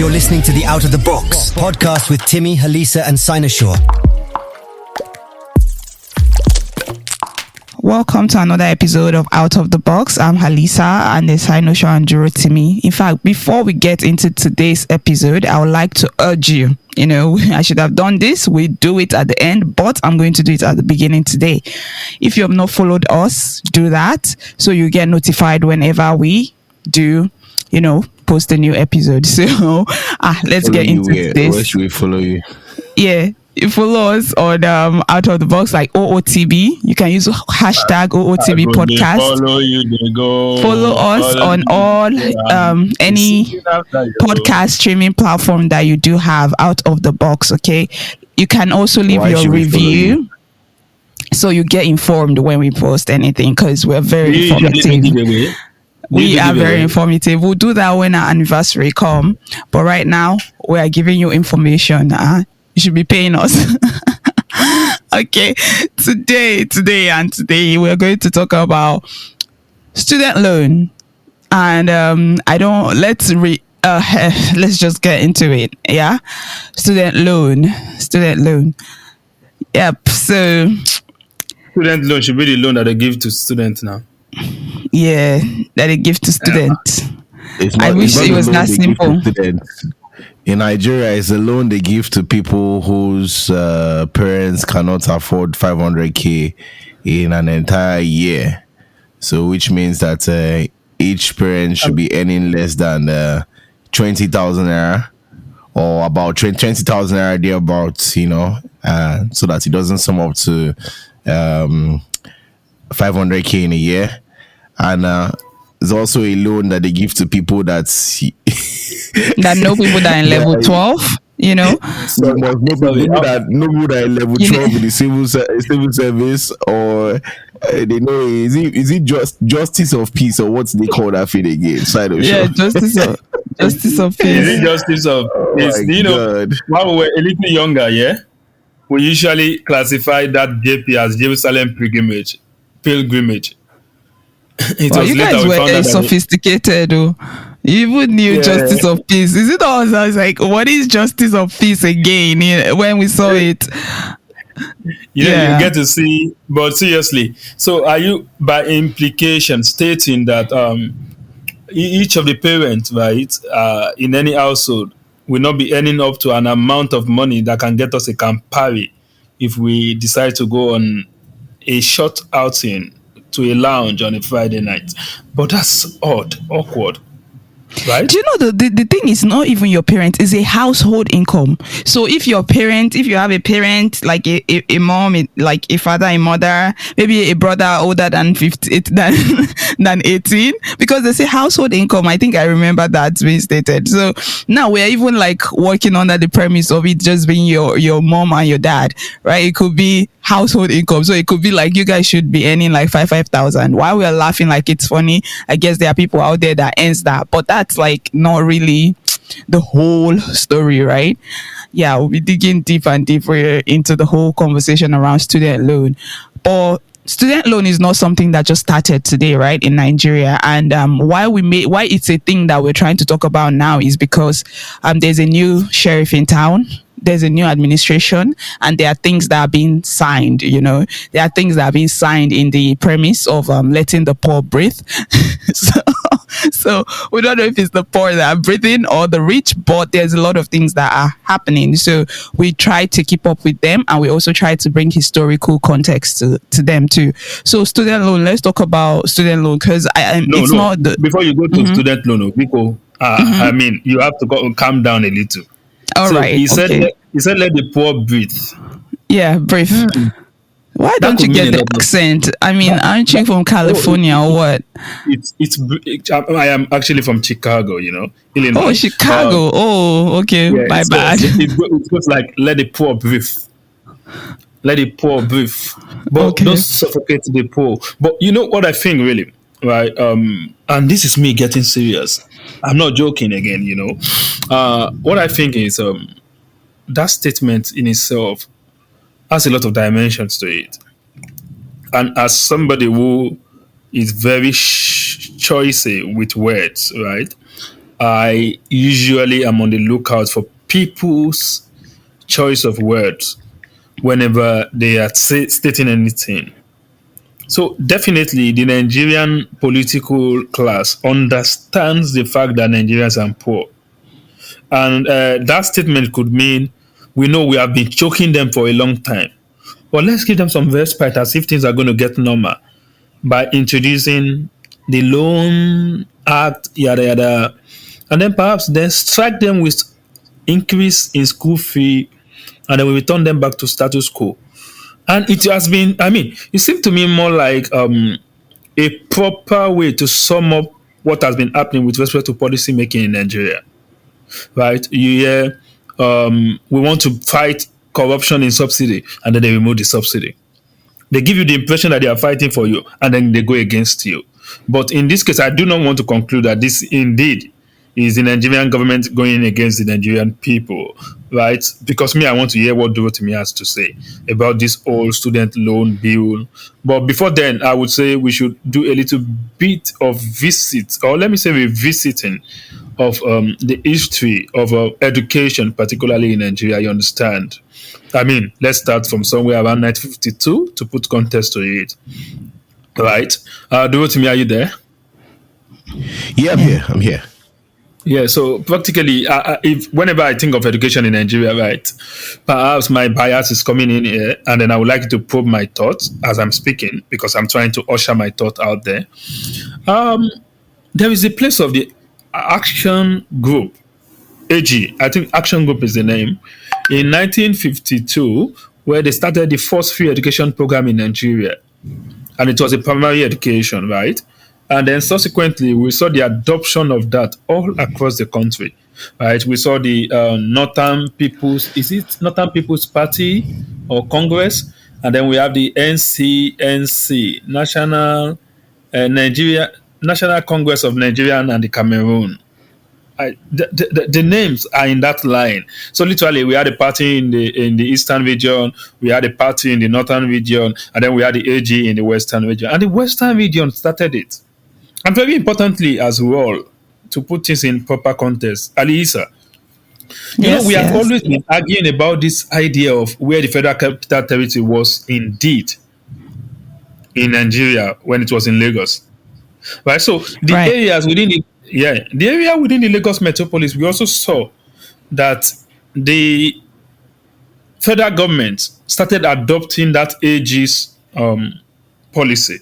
You're listening to the Out of the Box podcast with Timmy, Halisa and Sinosure. Welcome to another episode of Out of the Box. I'm Halisa and there's Sinosure and Juro Timmy. In fact, before we get into today's episode, I would like to urge you, I should have done this. We do it at the end, but I'm going to do it at the beginning today. If you have not followed us, do that so you get notified whenever we do, post a new episode. So let's get into this. Where should we follow you? Yeah, you follow us on Out of the Box, like OOTB. You can use hashtag OOTB podcast. Follow us on all any podcast streaming platform that you do have Out of the Box. Okay, you can also leave your review so you get informed when we post anything, because we're very informative. We are very informative. We'll do that when our anniversary come. But right now, we are giving you information. You should be paying us. Okay. Today, we're going to talk about student loan. And let's just get into it. Yeah. Student loan. Yep. So student loan should be the loan that they give to students now. Yeah, that they give to students. I wish it was that simple. In Nigeria, it's a loan they give to people whose parents cannot afford 500k in an entire year. So, which means that each parent should be earning less than 20,000 naira, or about 20,000 naira thereabouts, so that it doesn't sum up to 500k in a year. And there's also a loan that they give to people that know people that are in level 12, So must know people that are in level 12 in the civil service, or they know is it just justice of peace, or what's they call that thing again? Justice of peace. Is it justice of peace? God. While we were a little younger, we usually classify that JP as Jerusalem pilgrimage. You guys were sophisticated. You even knew justice of peace. Is it all? I was like, what is justice of peace again? When we saw it, you get to see. But seriously, so are you by implication stating that each of the parents, right, in any household will not be earning up to an amount of money that can get us a Campari if we decide to go on a short outing to a lounge on a Friday night? But that's awkward, right? Do you know the thing is not even your parent, it's a household income. So if you have a parent like a mom, like a father, a mother, maybe a brother older than 15 than 18, because they say household income. I think I remember that being stated. So now we're even like working under the premise of it just being your mom and your dad, right? It could be household income. So it could be like you guys should be earning like 5,000. While we are laughing like it's funny, I guess there are people out there that earns that, but that's like not really the whole story, right? Yeah, we'll be digging deeper and deeper into the whole conversation around student loan. But student loan is not something that just started today, right, in Nigeria. And why it's a thing that we're trying to talk about now is because there's a new sheriff in town. There's a new administration, and there are things that are being signed. There are things that are being signed in the premise of letting the poor breathe. So we don't know if it's the poor that are breathing or the rich, but there's a lot of things that are happening. So we try to keep up with them, and we also try to bring historical context to them too. So student loan, let's talk about student loan, because before you go to student loan, Biko, I mean, you have to calm down a little. All right. He said, let the poor breathe. Yeah, breathe. Why don't you get the accent? I mean, aren't you from California or what? I am actually from Chicago, Illinois. Oh, Chicago. Okay. Yeah, my bad. It goes like, let the poor breathe. Let the poor breathe. But don't suffocate the poor. But you know what I think, really? Right? And this is me getting serious. I'm not joking again, What I think is that statement in itself has a lot of dimensions to it. And as somebody who is very choicy with words, right? I usually am on the lookout for people's choice of words whenever they are stating anything. So definitely the Nigerian political class understands the fact that Nigerians are poor. And that statement could mean we know we have been choking them for a long time. But let's give them some respite as if things are going to get normal by introducing the Loan Act, yada yada. And then perhaps then strike them with increase in school fee and then we return them back to status quo. And it has been, I mean, it seemed to me more like a proper way to sum up what has been happening with respect to policy making in Nigeria. Right? You hear, we want to fight corruption in subsidy, and then they remove the subsidy. They give you the impression that they are fighting for you, and then they go against you. But in this case, I do not want to conclude that this indeed is the Nigerian government going against the Nigerian people, right? Because me, I want to hear what Dorothy has to say about this old student loan bill. But before then, I would say we should do a little bit of visit, or let me say revisiting of the history of education, particularly in Nigeria, you understand? I mean, let's start from somewhere around 1952 to put context to it, right? Dorothy, are you there? Yeah, I'm here. I'm here. Yeah, so practically, if whenever I think of education in Nigeria, right, perhaps my bias is coming in here, and then I would like to probe my thoughts as I'm speaking because I'm trying to usher my thought out there. There is a place of the Action Group, AG. I think Action Group is the name. In 1952, where they started the first free education program in Nigeria, and it was a primary education, right? And then subsequently, we saw the adoption of that all across the country, right? We saw the Northern People's, is it Northern People's Party or Congress? And then we have the NCNC, National Congress of Nigeria and the Cameroon. The names are in that line. So literally, we had a party in the eastern region, we had a party in the northern region, and then we had the AG in the western region. And the western region started it. And very importantly as well, to put things in proper context, Alisa, we have always been arguing about this idea of where the Federal Capital Territory was indeed in Nigeria when it was in Lagos. Right? So the areas within the area within the Lagos metropolis, we also saw that the federal government started adopting that AG's policy.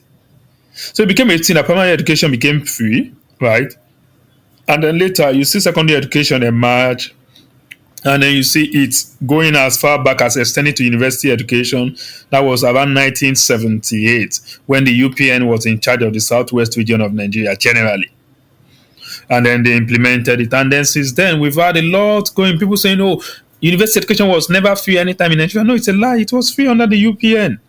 So it became a thing that primary education became free, right? And then later you see secondary education emerge, and then you see it going as far back as extending to university education. That was around 1978 when the UPN was in charge of the southwest region of Nigeria generally. And then they implemented it. And then since then, we've had a lot going. People saying, oh, university education was never free anytime in Nigeria. No, it's a lie. It was free under the UPN.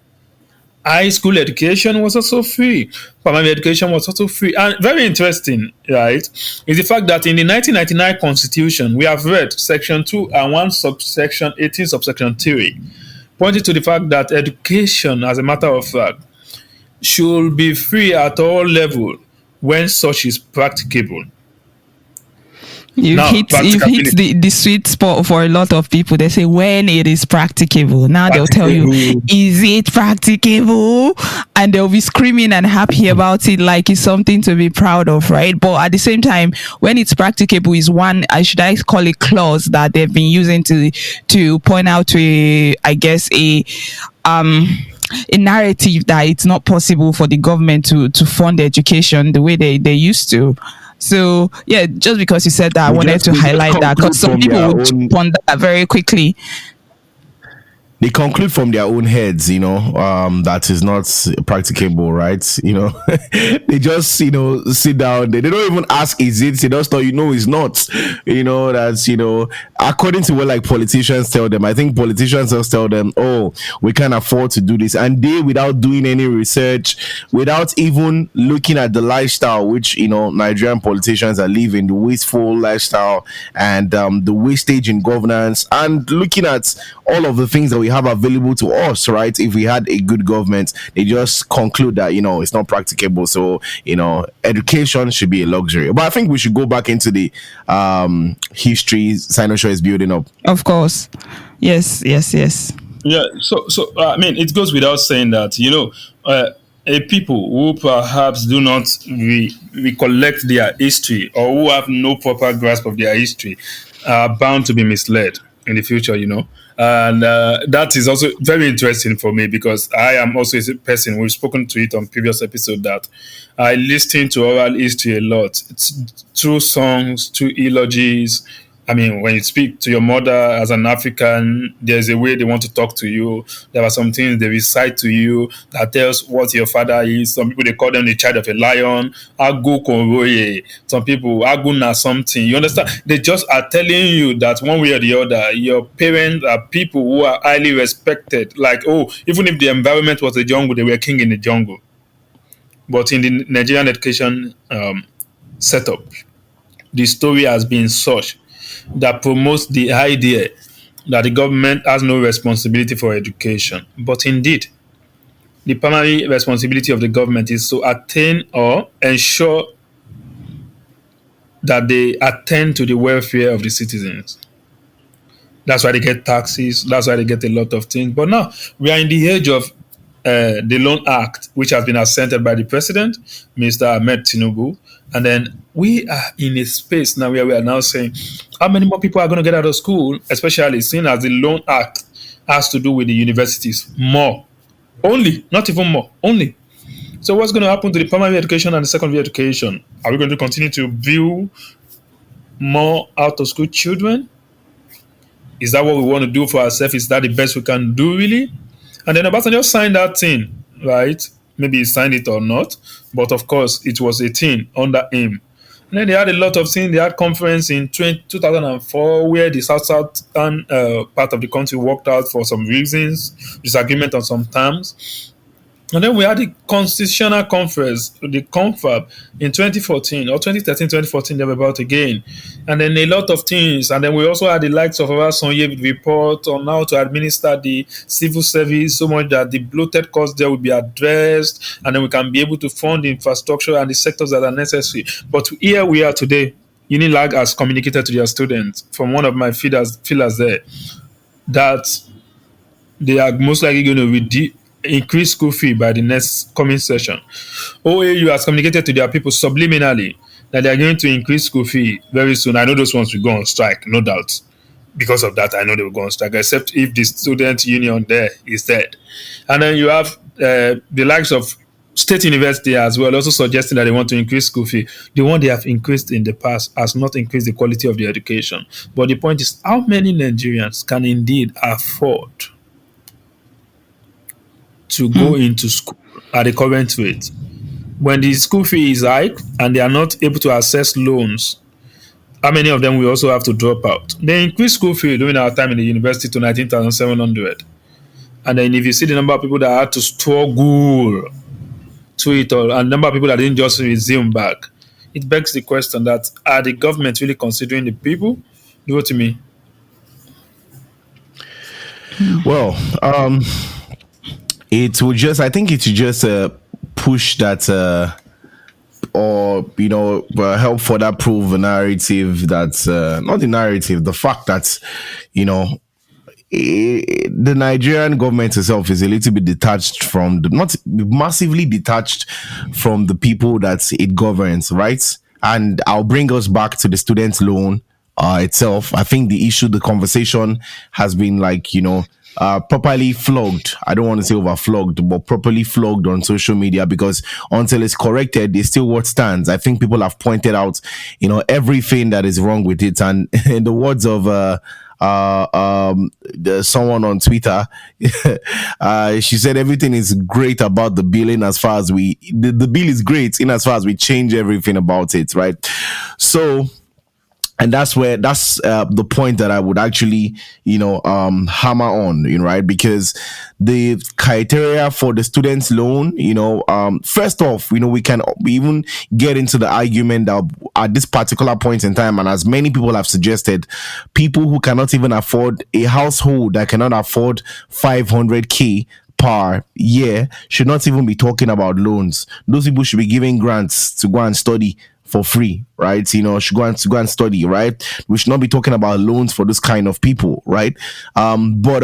High school education was also free. Primary education was also free. And very interesting, right, is the fact that in the 1999 Constitution, we have read Section 2 and 1 subsection 18 subsection 3, pointing to the fact that education, as a matter of fact, should be free at all levels when such is practicable. You've hit the sweet spot for a lot of people. They say when it is practicable. Now they'll tell you, is it practicable? And they'll be screaming and happy about it like it's something to be proud of, right? But at the same time, when it's practicable is one, I call it clause that they've been using to point out to a narrative that it's not possible for the government to fund education the way they used to. So yeah, just because you said that, I wanted to highlight that because some people would ponder that very quickly. They conclude from their own heads, that is not practicable, right? They just, sit down. They don't even ask, is it? They just thought, it's not. That's, according to what politicians tell them. I think politicians just tell them, oh, we can't afford to do this. And they, without doing any research, without even looking at the lifestyle, which, Nigerian politicians are living, the wasteful lifestyle and the wastage in governance, and looking at all of the things that we we have available to us, right? If we had a good government, they just conclude that, it's not practicable. So, education should be a luxury. But I think we should go back into the history Sinosure is building up. Of course. Yes. Yeah. So I mean, it goes without saying that a people who perhaps do not recollect their history, or who have no proper grasp of their history, are bound to be misled in the future. And that is also very interesting for me, because I am also a person, we've spoken to it on previous episode, that I listen to oral history a lot. It's through songs, through eulogies. I mean, when you speak to your mother as an African, there's a way they want to talk to you. There are some things they recite to you that tells what your father is. Some people, they call them the child of a lion. Agu Konroye. Some people, Aguna something. You understand? They just are telling you that one way or the other, your parents are people who are highly respected. Like, even if the environment was a jungle, they were king in the jungle. But in the Nigerian education setup, the story has been such that promotes the idea that the government has no responsibility for education. But indeed, the primary responsibility of the government is to attain or ensure that they attend to the welfare of the citizens. That's why they get taxes. That's why they get a lot of things. But now we are in the age of the Loan Act, which has been assented by the president, Mr. Ahmed Tinubu. And then we are in a space now where we are now saying, how many more people are going to get out of school, especially seeing as the Loan Act has to do with the universities? More. Only. Not even more. Only. So what's going to happen to the primary education and the secondary education? Are we going to continue to view more out-of-school children? Is that what we want to do for ourselves? Is that the best we can do, really? And then Obasanjo signed that thing, right? Maybe he signed it or not, but of course it was a thing under him. And then they had a lot of things. They had conference in 2004 where the southern part of the country worked out for some reasons, disagreement on some terms. And then we had the Constitutional Conference, the CONFAB, in 2014 or 2013, 2014, they were about again. And then a lot of things. And then we also had the likes of our Sonye report on how to administer the civil service so much that the bloated costs there will be addressed. And then we can be able to fund the infrastructure and the sectors that are necessary. But here we are today. Unilag has communicated to their students from one of my feelers there that they are most likely going to increase school fee by the next coming session. OAU has communicated to their people subliminally that they are going to increase school fee very soon. I know those ones will go on strike, no doubt. Because of that, I know they will go on strike, except if the student union there is dead. And then you have the likes of State University as well, also suggesting that they want to increase school fee. The one they have increased in the past has not increased the quality of the education. But the point is, how many Nigerians can indeed afford to go into school at the current rate? When the school fee is high and they are not able to access loans, how many of them will also have to drop out? They increased school fee during our time in the university to 19,700. And then if you see the number of people that had to struggle to it all, and the number of people that didn't just resume back, it begs the question that, are the government really considering the people? Do it to me. Well, it will just, I think it will just push that help further prove a narrative that's not the narrative, the fact that the Nigerian government itself is a little bit detached from not massively detached from the people that it governs, right? And I'll bring us back to the student loan itself. I think the conversation has been properly flogged. I don't want to say overflogged, but properly flogged on social media, because until it's corrected, it's still what stands. I think people have pointed out, everything that is wrong with it. And in the words of someone on Twitter, she said everything is great about the bill in as far as the bill is great in as far as we change everything about it, right? So and that's the point that I would actually hammer on, right? Because the criteria for the student's loan, first off, we can even get into the argument that at this particular point in time, and as many people have suggested, people who cannot even afford, a household that cannot afford 500k per year should not even be talking about loans. Those people should be giving grants to go and study for free, right? Should go and study, right? We should not be talking about loans for this kind of people, right? But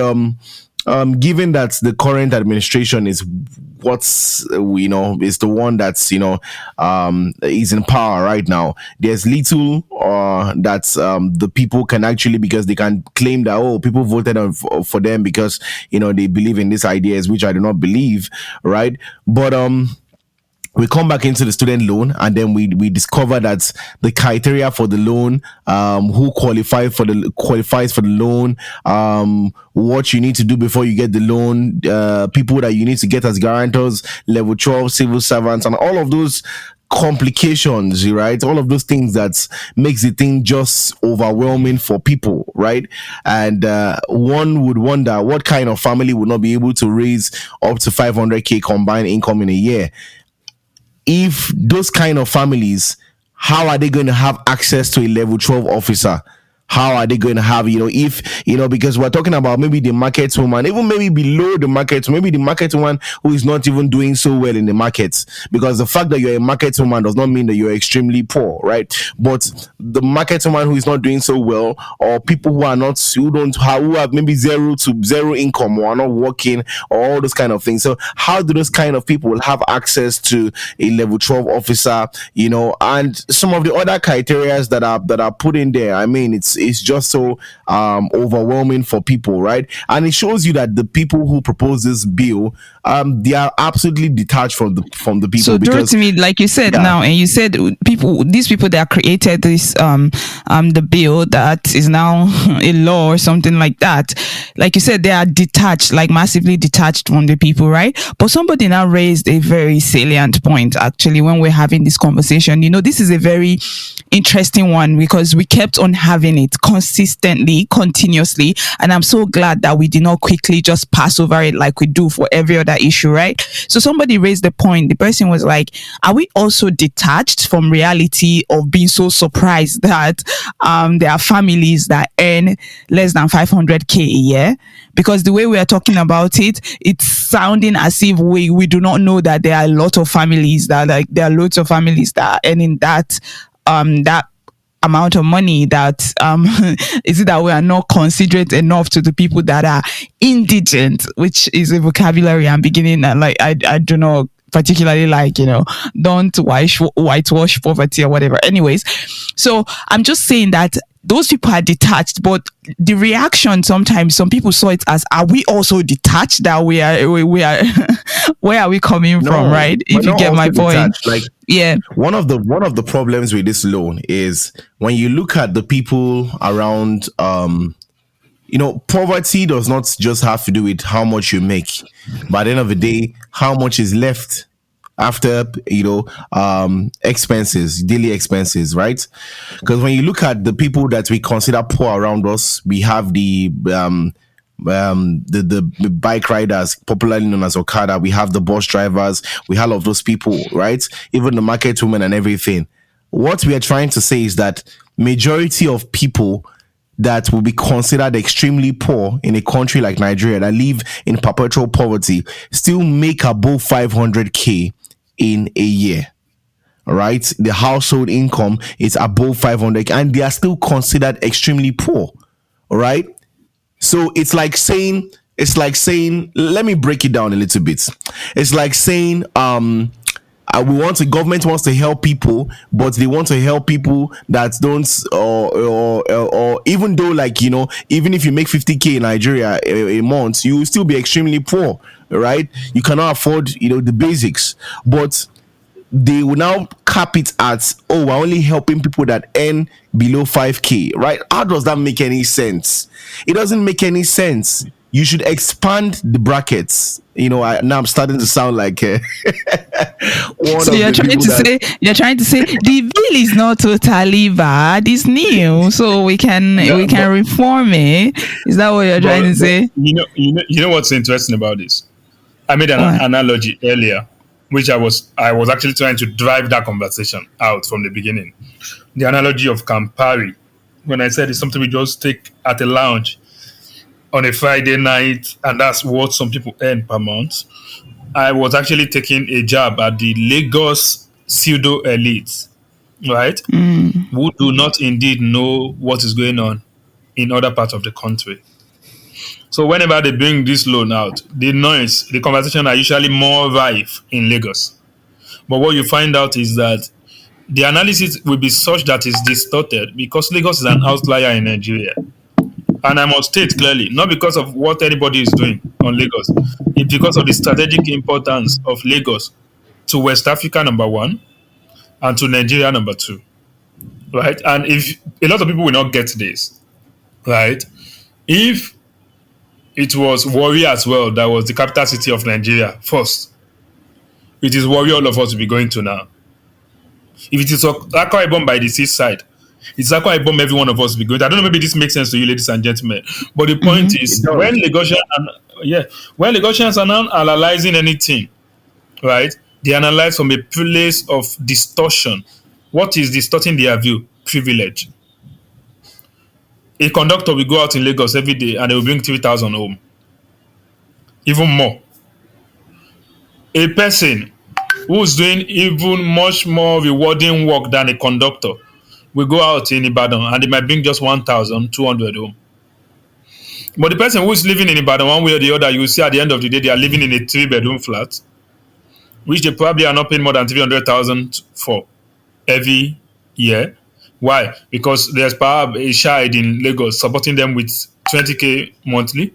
given that the current administration is is the one that's is in power right now, there's little that the people can actually, because they can claim that people voted for them because they believe in these ideas, which I do not believe, right? But we come back into the student loan, and then we discover that the criteria for the loan, who qualifies for the loan, what you need to do before you get the loan, people that you need to get as guarantors, level 12 civil servants, and all of those complications, right? All of those things that makes the thing just overwhelming for people, right? And one would wonder what kind of family would not be able to raise up to 500k combined income in a year. If those kind of families, how are they going to have access to a level 12 officer? How are they going to have, because we're talking about maybe the market woman, even maybe below the market, maybe the market woman who is not even doing so well in the markets, because the fact that you're a market woman does not mean that you're extremely poor, right? But the market woman who is not doing so well, or people who have maybe zero income or are not working, or all those kind of things. So how do those kind of people have access to a level 12 officer, and some of the other criteria that are put in there? I mean, it's just so overwhelming for people, right? And it shows you that the people who propose this bill, they are absolutely detached from the people. So, to me, like you said now, and you said these people that created this the bill that is now a law or something like that, like you said, they are detached, like massively detached from the people, right? But somebody now raised a very salient point, actually, when we're having this conversation. This is a very interesting one, because we kept on having it consistently, continuously, and I'm so glad that we did not quickly just pass over it like we do for every other issue, right? So somebody raised the point. The person was like, are we also detached from reality of being so surprised that there are families that earn less than 500k a year? Because the way we are talking about it, it's sounding as if we do not know that there are a lot of families that are earning that amount of money, that is it that we are not considerate enough to the people that are indigent, which is a vocabulary I'm beginning I do not particularly like, don't whitewash poverty or whatever. Anyways, so I'm just saying that those people are detached, but the reaction sometimes, some people saw it as, are we also detached? That we are where are we coming from, right? If you get my point. Like, yeah, one of the problems with this loan is when you look at the people around, poverty does not just have to do with how much you make, but at the end of the day, how much is left after expenses, daily expenses, right? Because when you look at the people that we consider poor around us, we have the bike riders, popularly known as Okada, we have the bus drivers, we have all of those people, right? Even the market women and everything. What we are trying to say is that majority of people that will be considered extremely poor in a country like Nigeria, that live in perpetual poverty, still make above 500k in a year, right? The household income is above 500, and they are still considered extremely poor, right? So it's like saying, let me break it down a little bit. It's like saying, government wants to help people, but they want to help people that don't, or even though, even if you make 50k in Nigeria a month, you will still be extremely poor, right? You cannot afford, the basics, but they will now cap it at, we're only helping people that earn below 5k, right? How does that make any sense? It doesn't make any sense. You should expand the brackets. Now I'm starting to sound like So you're trying to say the bill is not totally bad. It's new, so we can reform it. Is that what you're trying to say? You know what's interesting about this? I made an analogy earlier, which I was actually trying to drive that conversation out from the beginning. The analogy of Campari, when I said it's something we just take at a lounge on a Friday night, and that's what some people earn per month. I was actually taking a jab at the Lagos pseudo elites, right? Who do not indeed know what is going on in other parts of the country. So whenever they bring this loan out, the noise, the conversation are usually more rife in Lagos. But what you find out is that the analysis will be such that it's distorted because Lagos is an outlier in Nigeria. And I must state clearly, not because of what anybody is doing on Lagos, it's because of the strategic importance of Lagos to West Africa, number one, and to Nigeria, number two, right? And if a lot of people will not get this, right? If it was Warri as well, that was the capital city of Nigeria first, it is Warri all of us will be going to now. If it is Akwa Ibom by the seaside, it's Akwa Ibom every one of us will be going to. I don't know, maybe this makes sense to you, ladies and gentlemen. But the point is, when Lagosians are now analyzing anything, right, they analyze from a place of distortion. What is distorting their view? Privilege. A conductor will go out in Lagos every day and they will bring 3,000 home. Even more. A person who's doing even much more rewarding work than a conductor will go out in Ibadan and they might bring just 1,200 home. But the person who's living in Ibadan one way or the other, you will see at the end of the day, they are living in a 3-bedroom flat, which they probably are not paying more than 300,000 for every year. Why? Because there's perhaps a child in Lagos supporting them with 20K monthly.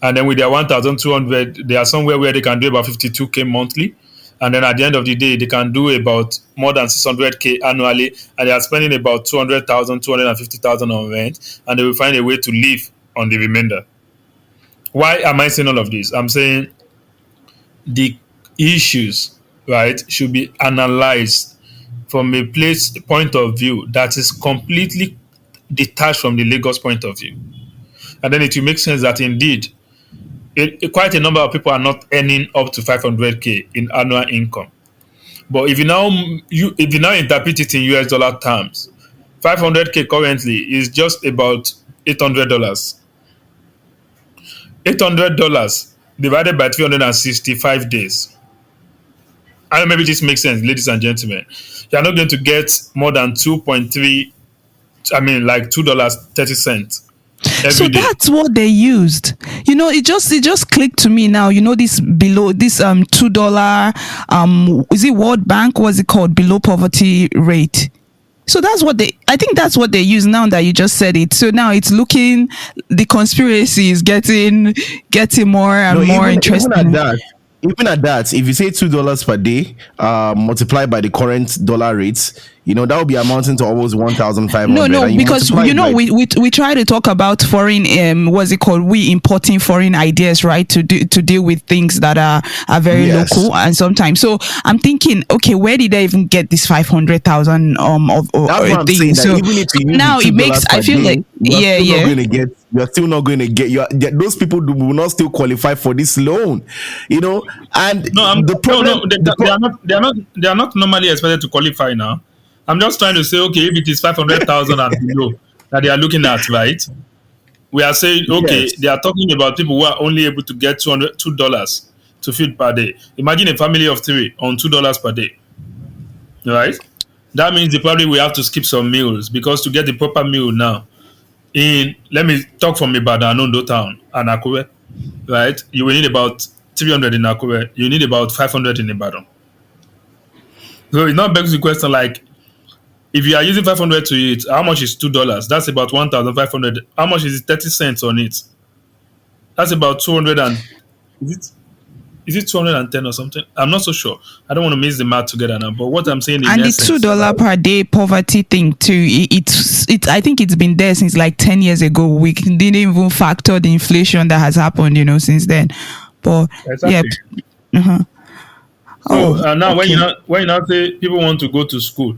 And then with their 1,200, they are somewhere where they can do about 52K monthly. And then at the end of the day, they can do about more than 600K annually. And they are spending about 200,000, 250,000 on rent. And they will find a way to live on the remainder. Why am I saying all of this? I'm saying the issues, right, should be analyzed from a point of view that is completely detached from the Lagos point of view. And then it will make sense that indeed, quite a number of people are not earning up to 500K in annual income. But if you now interpret it in US dollar terms, 500K currently is just about $800. $800 divided by 365 days. I don't know, maybe this makes sense, ladies and gentlemen. You're not going to get more than $2.30 so day. That's what they used. It just clicked to me now. This below this $2 is it World Bank? What's it called? Below poverty rate. So I think that's what they use now that you just said it. So now it's looking, the conspiracy is getting more and more interesting. Even at that, if you say $2 per day, multiplied by the current dollar rates, that would be amounting to almost 1,500. No, because we try to talk about foreign, we importing foreign ideas, right, to deal with things that are very local and sometimes. So I'm thinking, okay, where did they even get this 500,000 of things? So now it makes, I feel like, you're still not going to get those people will not still qualify for this loan, and they are not normally expected to qualify now. I'm just trying to say, okay, if it is 500,000 and below that they are looking at, right? We are saying, okay, They are talking about people who are only able to get $2 to feed per day. Imagine a family of 3 on $2 per day, right? That means they probably will have to skip some meals because to get the proper meal now, let me talk from Ibadan, Ondo town, and Akure, right? You will need about 300 in Akure. You need about 500 in Ibadan. So it now begs the question, like, if you are using 500 to eat, how much is $2? That's about 1,500. How much is it? 30 cents on it. That's about 200 and is it 210 or something? I'm not so sure. I don't want to mix the math together now. But what I'm saying is, and the $2 per day poverty thing too. It's I think it's been there since like 10 years ago. We didn't even factor the inflation that has happened, since then. But exactly. So Oh, now okay. when you now say people want to go to school,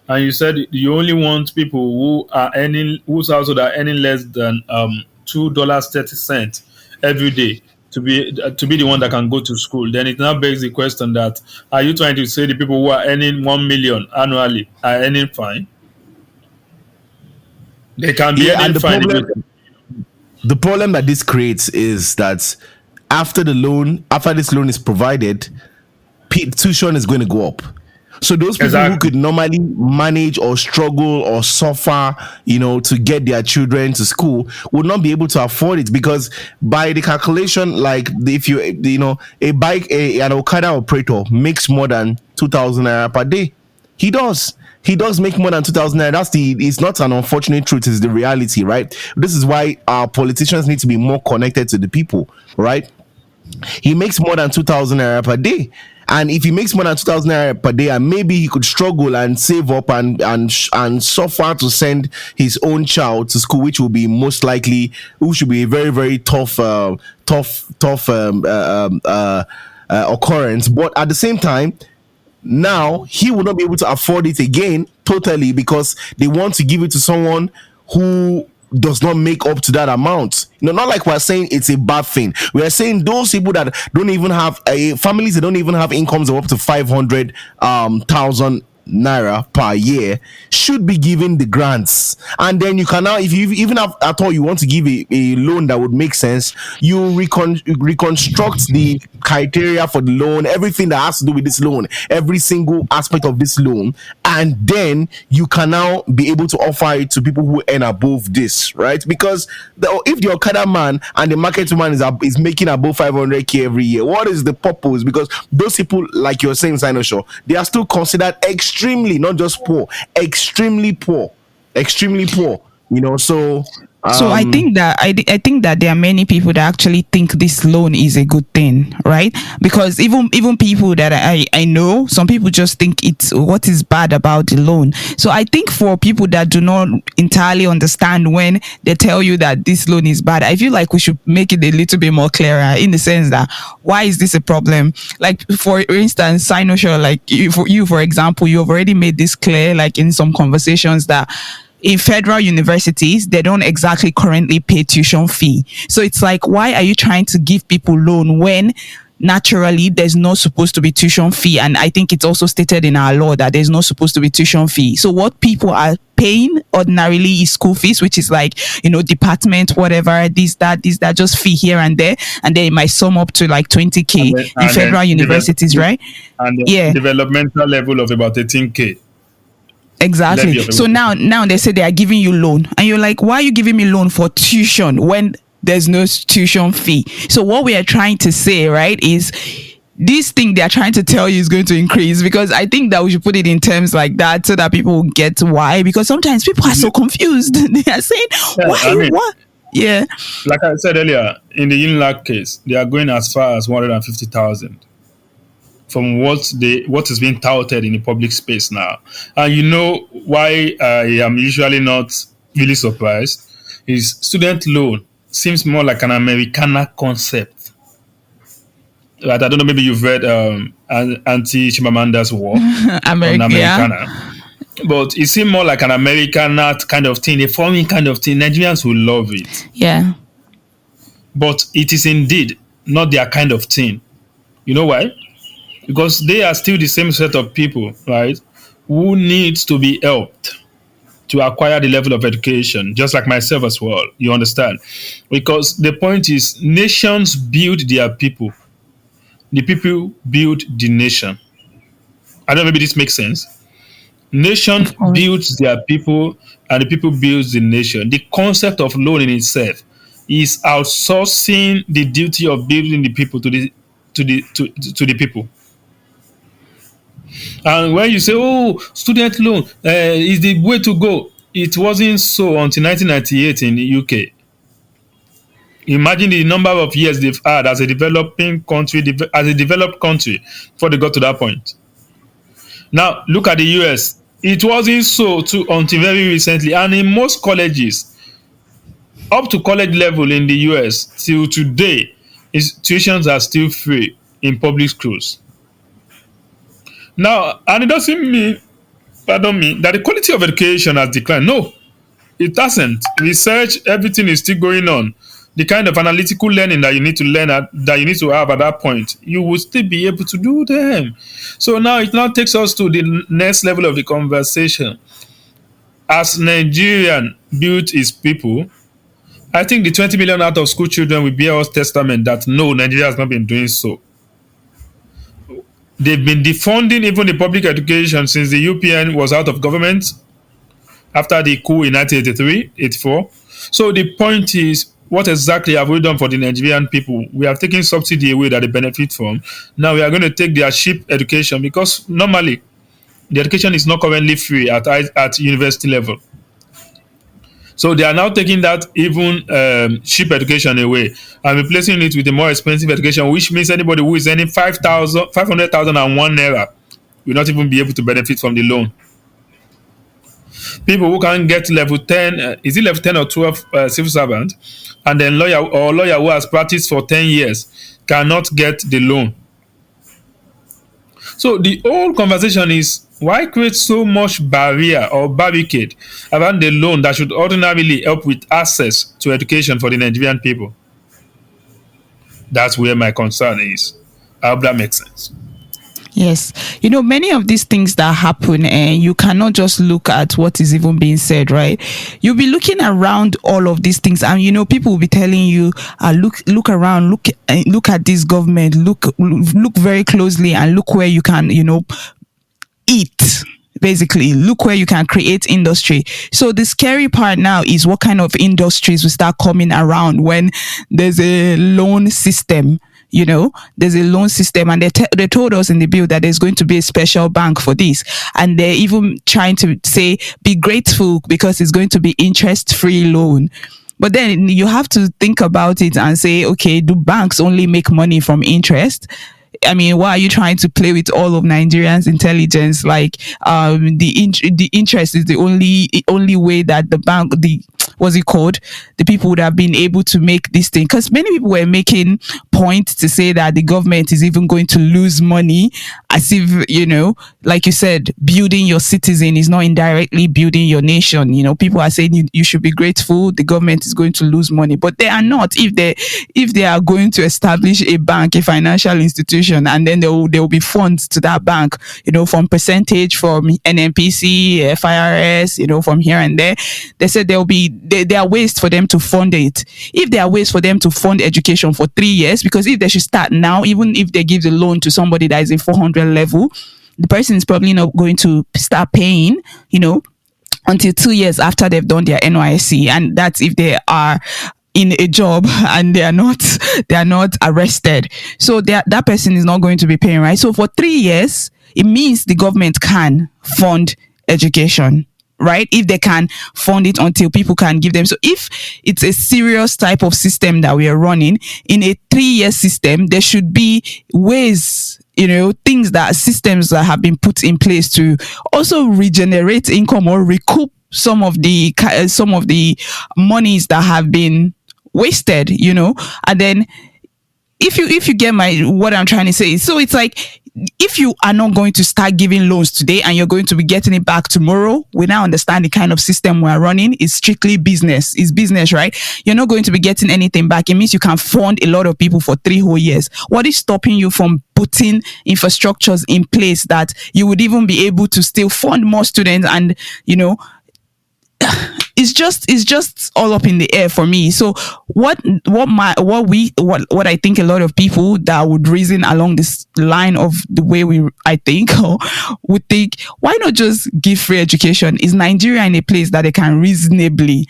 and you said you only want people who are earning whose household are earning less than $2.30 every day to be the one that can go to school, then it now begs the question that are you trying to say the people who are earning 1 million annually are earning fine? They can be Yeah, earning and fine if you the problem that this creates is that after this loan is provided, tuition is going to go up. So those people who exactly. could normally manage or struggle or suffer, to get their children to school would not be able to afford it, because by the calculation, like if a an Okada operator makes more than 2,000 naira per day. He does. He does make more than 2,000 naira. It's not an unfortunate truth, it's the reality, right? This is why our politicians need to be more connected to the people, right? He makes more than 2,000 naira per day. And if he makes more than 2,000 naira per day, and maybe he could struggle and save up and suffer to send his own child to school, which will be most likely, which should be a very, very tough occurrence. But at the same time, now he will not be able to afford it again totally, because they want to give it to someone who does not make up to that amount. Not like we're saying it's a bad thing. We are saying those people that don't even have families that don't even have incomes of up to 500,000 naira per year should be given the grants. And then you can now, if you even have at all you want to give a loan that would make sense, you reconstruct the criteria for the loan, everything that has to do with this loan, every single aspect of this loan, and then you can now be able to offer it to people who earn above this, right? Because if the Okada man and the market woman is making above 500k every year, what is the purpose? Because those people, like you're saying, Sinoshaw, they are still considered extremely, not just poor, extremely poor. So I think that I think that there are many people that actually think this loan is a good thing, right? Because even people that I know, some people just think it's what is bad about the loan. So I think for people that do not entirely understand when they tell you that this loan is bad, I feel like we should make it a little bit more clearer, in the sense that why is this a problem? Like for instance, Sinoshaw, like for example, you have already made this clear, like in some conversations, that in federal universities, they don't exactly currently pay tuition fee. So it's like, why are you trying to give people loan when naturally there's not supposed to be tuition fee? And I think it's also stated in our law that there's not supposed to be tuition fee. So what people are paying ordinarily is school fees, which is like, department, whatever, this, that, just fee here and there. And then it might sum up to like 20K in federal universities, right? And the Yeah. developmental level of about 18K. Exactly. So now they say they are giving you loan, and you're like, why are you giving me loan for tuition when there's no tuition fee? So what we are trying to say, right, is this thing they are trying to tell you is going to increase, because I think that we should put it in terms like that so that people will get why, because sometimes people are so confused. They are saying, what? Yeah. Like I said earlier, in the UNILAG case, they are going as far as 150,000. From what is being touted in the public space now. And you know why I am usually not really surprised is student loan seems more like an Americana concept. Right? I don't know, maybe you've read Auntie Chimamanda's work on Americana. Yeah. But it seems more like an Americana kind of thing, a foreign kind of thing. Nigerians will love it. Yeah. But it is indeed not their kind of thing. You know why? Because they are still the same set of people, right, who needs to be helped to acquire the level of education, just like myself as well. You understand? Because the point is, nations build their people. The people build the nation. I don't know, maybe this makes sense. Nation builds their people, and the people builds the nation. The concept of loan in itself is outsourcing the duty of building the people to the people. And when you say, student loan is the way to go, it wasn't so until 1998 in the UK. Imagine the number of years they've had as a developing country, as a developed country, before they got to that point. Now, look at the US. It wasn't so until very recently. And in most colleges, up to college level in the US, till today, tuitions are still free in public schools. Now, and it doesn't mean, pardon me, that the quality of education has declined. No, it doesn't. Research, everything is still going on. The kind of analytical learning that you need to learn that you need to have at that point, you will still be able to do them. So now it now takes us to the next level of the conversation. As Nigerian built its people, I think the 20 million out of school children will bear us testament that no, Nigeria has not been doing so. They've been defunding even the public education since the UPN was out of government after the coup in 1983, 84. So the point is, what exactly have we done for the Nigerian people? We have taken subsidy away that they benefit from. Now we are going to take their cheap education, because normally the education is not currently free at university level. So they are now taking that even cheap education away and replacing it with a more expensive education, which means anybody who is earning 500,001 naira will not even be able to benefit from the loan. People who can get level 10, is it level 10 or 12 civil servant, and then lawyer who has practiced for 10 years cannot get the loan. So the whole conversation is, why create so much barrier or barricade around the loan that should ordinarily help with access to education for the Nigerian people? That's where my concern is. I hope that makes sense. Yes. Many of these things that happen, and you cannot just look at what is even being said, right? You'll be looking around all of these things, and people will be telling you, look around, look at this government, look very closely, and look where you can, eat. Basically, look where you can create industry. So the scary part now is what kind of industries will start coming around when there's a loan system. There's a loan system, and they told us in the bill that there's going to be a special bank for this, and they're even trying to say, be grateful because it's going to be interest-free loan. But then you have to think about it and say, okay, do banks only make money from interest? I mean, why are you trying to play with all of Nigerians' intelligence? Like, the interest is the only way that the bank, what's it called? The people would have been able to make this thing. Because many people were making points to say that the government is even going to lose money, as if, like you said, building your citizen is not indirectly building your nation. People are saying you should be grateful. The government is going to lose money, but they are not. If they are going to establish a bank, a financial institution, and then there will be funds to that bank, from percentage from NNPC, FIRS, from here and there. They said there are ways for them to fund it. If there are ways for them to fund education for 3 years, because if they should start now, even if they give the loan to somebody that is a 400 level, the person is probably not going to start paying, until 2 years after they've done their NYSC, and that's if they are in a job and they are not arrested. So that person is not going to be paying, right? So for 3 years, it means the government can fund education, right? If they can fund it until people can give them. So if it's a serious type of system that we are running in a 3-year system, there should be ways, systems that have been put in place to also regenerate income or recoup some of the monies that have been wasted, and then if you get what I'm trying to say. So it's like, if you are not going to start giving loans today and you're going to be getting it back tomorrow, we now understand the kind of system we're running is strictly business. It's business, right? You're not going to be getting anything back. It means you can fund a lot of people for 3 whole years. What is stopping you from putting infrastructures in place that you would even be able to still fund more students? And it's just all up in the air for me. So what I think a lot of people that would reason along this line of the way I think would think, why not just give free education? Is Nigeria in a place that they can reasonably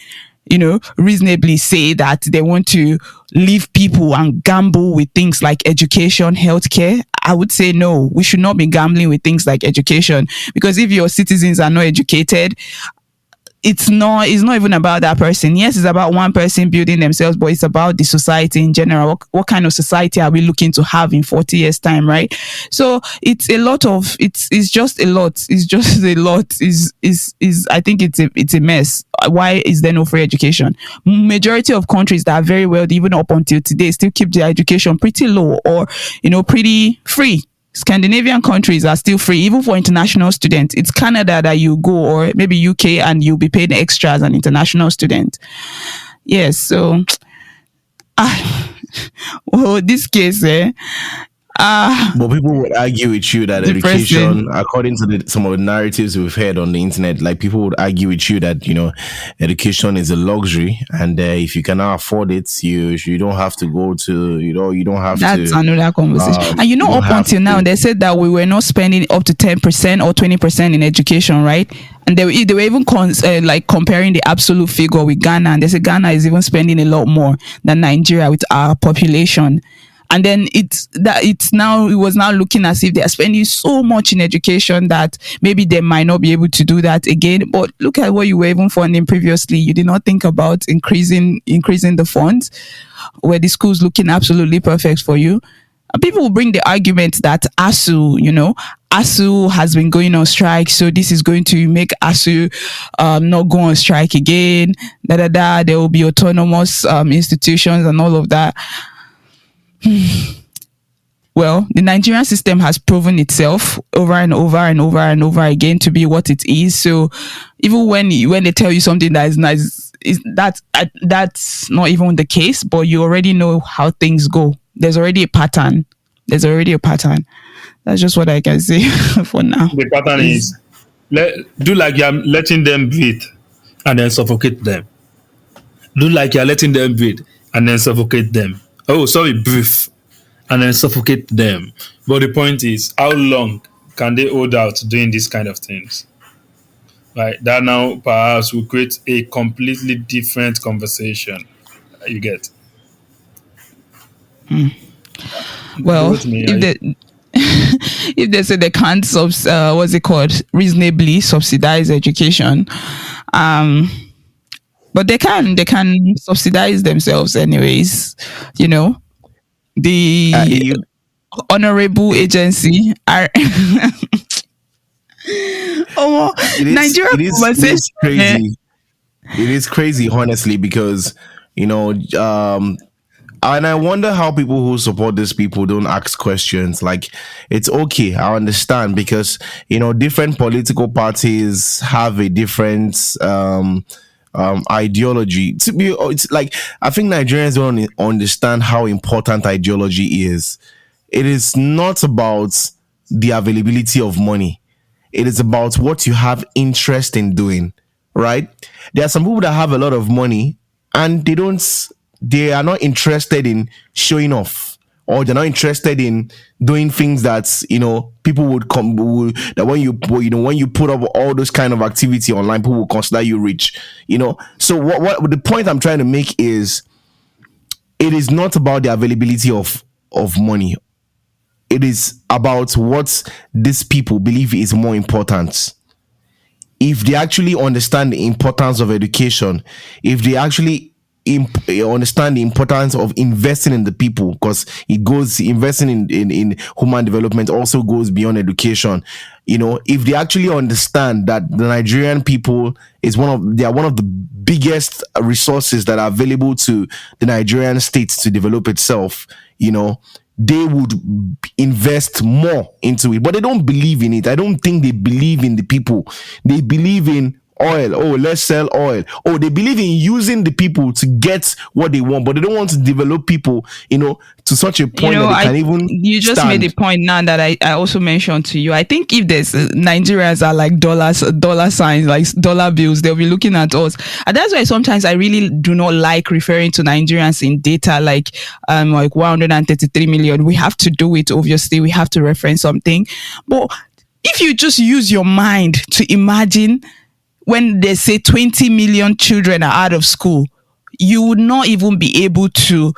say that they want to leave people and gamble with things like education, healthcare? I would say no, we should not be gambling with things like education, because if your citizens are not educated, it's not even about that person. Yes, it's about one person building themselves, but it's about the society in general. What kind of society are we looking to have in 40 years time, right? So it's a lot of, it's just a lot. It's just a lot. I think it's a mess. Why is there no free education? Majority of countries that are very wealthy, even up until today, still keep their education pretty low or, pretty free. Scandinavian countries are still free, even for international students. It's Canada that you go, or maybe UK, and you'll be paid extra as an international student. Yes, so well, this case, But people would argue with you that depressing. education, according to some of the narratives we've heard on the internet, like people would argue with you that education is a luxury, and if you cannot afford it, you don't have to go to you don't have That's to. another conversation. And You don't up have until now, to. they said that we were not spending up to 10% or 20% in education, right? And they were even comparing the absolute figure with Ghana, and they said Ghana is even spending a lot more than Nigeria with our population. And then it was now looking as if they are spending so much in education that maybe they might not be able to do that again. But look at what you were even funding previously. You did not think about increasing the funds. Were the schools looking absolutely perfect for you? And people will bring the argument that ASU has been going on strike, so this is going to make ASU not go on strike again. There will be autonomous institutions and all of that. Well, the Nigerian system has proven itself over and over and over and over again to be what it is. So even when they tell you something that is nice, that's not even the case, but you already know how things go. There's already a pattern. That's just what I can say for now. The pattern is do like you're letting them breathe and then suffocate them. Do like you're letting them breathe and then suffocate them. Oh, sorry, breathe and then suffocate them. But the point is, how long can they hold out doing these kind of things? Right? That now perhaps will create a completely different conversation. You get? Well, if they say they can't reasonably subsidize education, but they can subsidize themselves anyways. The honorable agency are Nigeria. It is crazy. It is crazy, honestly, because and I wonder how people who support these people don't ask questions. Like, it's okay, I understand, because different political parties have a different ideology. It's like, I think Nigerians don't understand how important ideology is. It is not about the availability of money. It is about what you have interest in doing, right? There are some people that have a lot of money and they are not interested in showing off, or they're not interested in doing things that people that when you put up all those kind of activity online, people will consider you rich. So what the point I'm trying to make is, it is not about the availability of money. It is about what these people believe is more important. If they actually understand the importance of education, if they actually understand the importance of investing in the people, because investing in human development also goes beyond education. If they actually understand that the Nigerian people they are one of the biggest resources that are available to the Nigerian state to develop itself, they would invest more into it. But they don't believe in it. I don't think they believe in the people. They believe in oil. Oh, let's sell oil. Oh, they believe in using the people to get what they want, but they don't want to develop people, to such a point that they can even you just stand. made the point now that I also mentioned to you. I think if there's Nigerians are like dollar signs, like dollar bills, they'll be looking at us. And that's why sometimes I really do not like referring to Nigerians in data like 133 million. We have to do it, obviously. We have to reference something. But if you just use your mind to imagine when they say 20 million children are out of school, you would not even be able to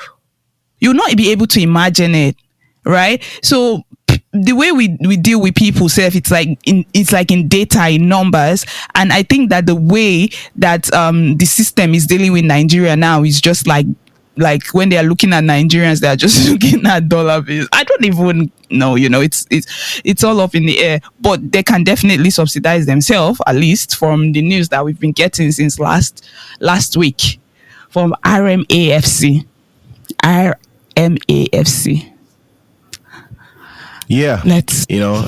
imagine it, right? So the way we deal with people, it's like in data, in numbers. And I think that the way that the system is dealing with Nigeria now is just like when they are looking at Nigerians, they are just looking at dollar bills. I don't even know, it's all up in the air. But they can definitely subsidize themselves, at least from the news that we've been getting since last week from RMAFC. Yeah. Let's. You know,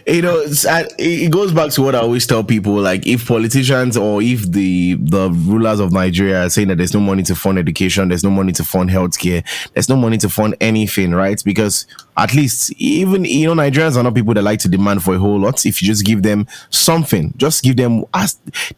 it goes back to what I always tell people, like if politicians or if the rulers of Nigeria are saying that there's no money to fund education, there's no money to fund healthcare, there's no money to fund anything, right? Because at least, even, Nigerians are not people that like to demand for a whole lot. If you just give them something, just give them,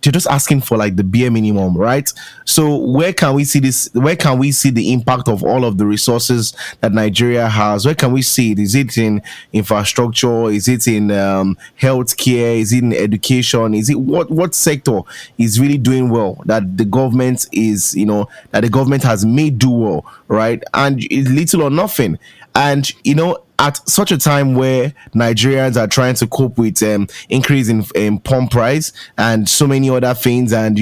they're just asking for like the bare minimum, right? So where can we see this? Where can we see the impact of all of the resources that Nigeria has? Where can we see it? Is it in infrastructure? Is it in healthcare? Is it in education? Is it what sector is really doing well that the government is, that the government has made do well, right? And it's little or nothing. And at such a time where Nigerians are trying to cope with increase in pump price and so many other things, and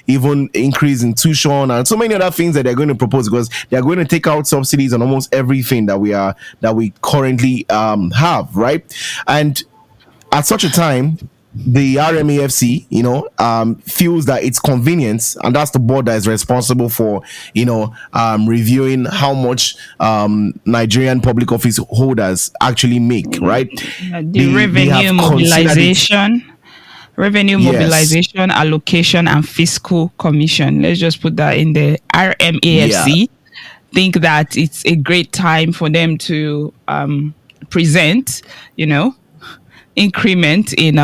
even increase in tuition and so many other things that they're going to propose, because they're going to take out subsidies on almost everything that we currently have, right? And at such a time, the RMAFC, feels that it's convenience, and that's the board that is responsible for, reviewing how much Nigerian public office holders actually make, right? The revenue mobilization, allocation, and fiscal commission. Let's just put that in the RMAFC. Yeah. Think that it's a great time for them to present, increment in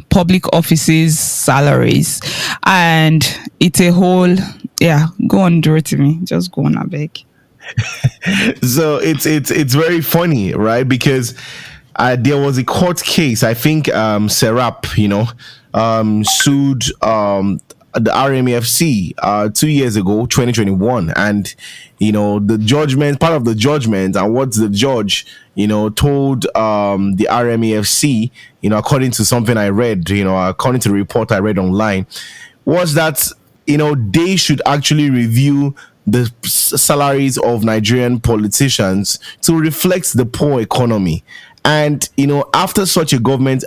public offices salaries, and it's a whole go on, Dorothy, just go on, I beg. So it's very funny, right? Because there was a court case, I think Serap sued the RMAFC 2 years ago, 2021, and the judgment, part of the judgment, and what the judge told the RMAFC, according to something I read, according to the report I read online, was that they should actually review the salaries of Nigerian politicians to reflect the poor economy. And after such a judgment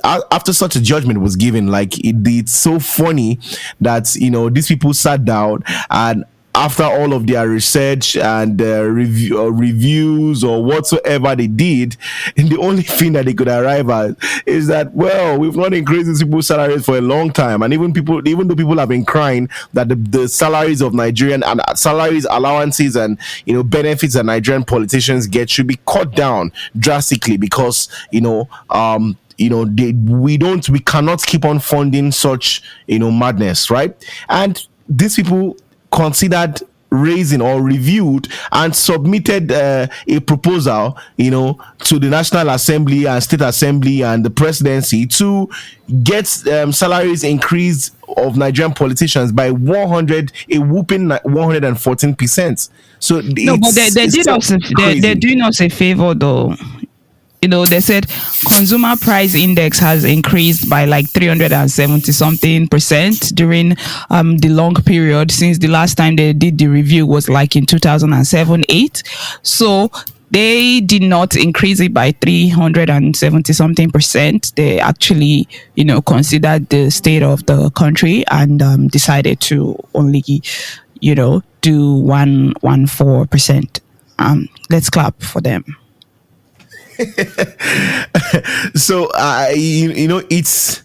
was given, like it's so funny that these people sat down, and after all of their research and reviews or whatsoever they did, and the only thing that they could arrive at is that, well, we've not increased these people's salaries for a long time, and even though people have been crying that the salaries of Nigerian and salaries, allowances, and benefits that Nigerian politicians get should be cut down drastically, because we cannot keep on funding such madness, right? And these people considered raising or reviewed and submitted a proposal to the National Assembly and State Assembly and the presidency to get salaries increased of Nigerian politicians by a whopping 114%. So no, but they're doing us a favor though. They said consumer price index has increased by like 370 something percent during the long period since the last time they did the review was like in 2007-8. So they did not increase it by 370 something percent. They actually, considered the state of the country and decided to only, do 114%. Let's clap for them. So it's